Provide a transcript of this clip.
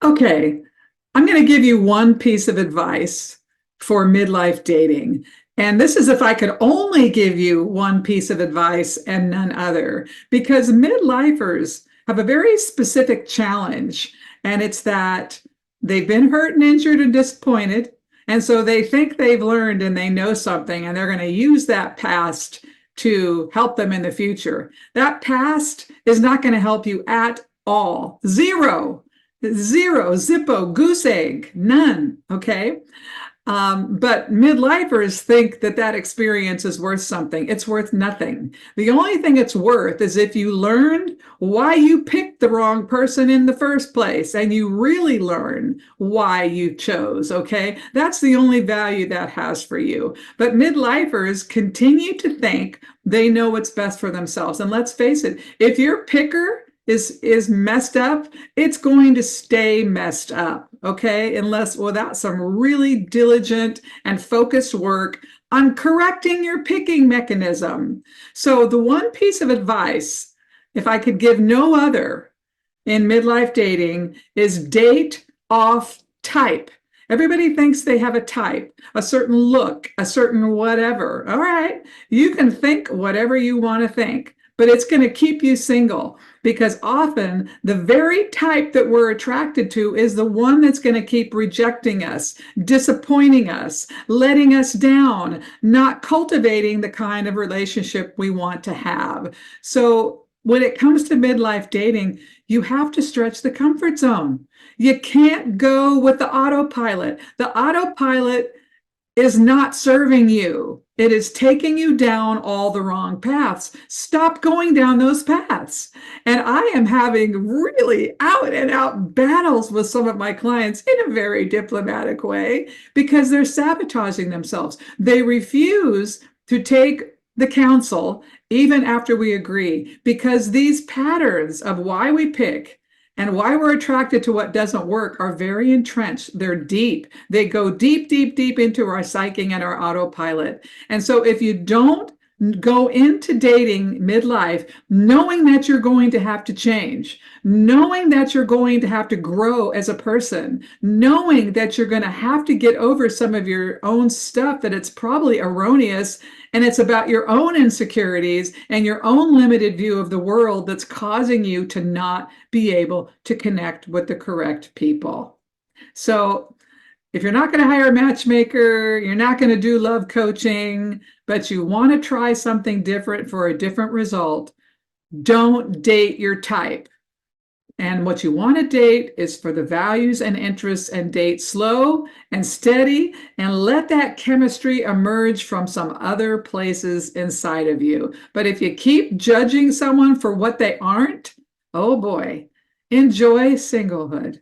Okay, I'm going to give you one piece of advice for midlife dating. And this is if I could only give you one piece of advice and none other, because midlifers have a very specific challenge. And it's that they've been hurt and injured and disappointed. And so they think they've learned and they know something, and they're going to use that past to help them in the future. That past is not going to help you at all. Zero. Zero, zippo, goose egg, none. Okay. But midlifers think that that experience is worth something. It's worth nothing. The only thing it's worth is if you learned why you picked the wrong person in the first place and you really learn why you chose. Okay. That's the only value that has for you. But midlifers continue to think they know what's best for themselves. And let's face it, if your picker is messed up, it's going to stay messed up, okay? Unless without some really diligent and focused work on correcting your picking mechanism. So the one piece of advice, if I could give no other in midlife dating, is date off type. Everybody thinks they have a type, a certain look, a certain whatever. All right, you can think whatever you want to think, but it's going to keep you single, because often the very type that we're attracted to is the one that's going to keep rejecting us, disappointing us, letting us down, not cultivating the kind of relationship we want to have. So when it comes to midlife dating, you have to stretch the comfort zone. You can't go with the autopilot. The autopilot is not serving you. It is taking you down all the wrong paths. Stop going down those paths. And I am having really out and out battles with some of my clients in a very diplomatic way because they're sabotaging themselves. They refuse to take the counsel even after we agree, because these patterns of why we pick and why we're attracted to what doesn't work are very entrenched. They're deep. They go deep, deep, deep into our psyche and our autopilot. And so if you don't go into dating midlife knowing that you're going to have to change, knowing that you're going to have to grow as a person, knowing that you're going to have to get over some of your own stuff, that it's probably erroneous and it's about your own insecurities and your own limited view of the world that's causing you to not be able to connect with the correct people. So if you're not going to hire a matchmaker, you're not going to do love coaching, but you want to try something different for a different result, don't date your type. And what you want to date is for the values and interests, and date slow and steady and let that chemistry emerge from some other places inside of you. But if you keep judging someone for what they aren't, oh boy, enjoy singlehood.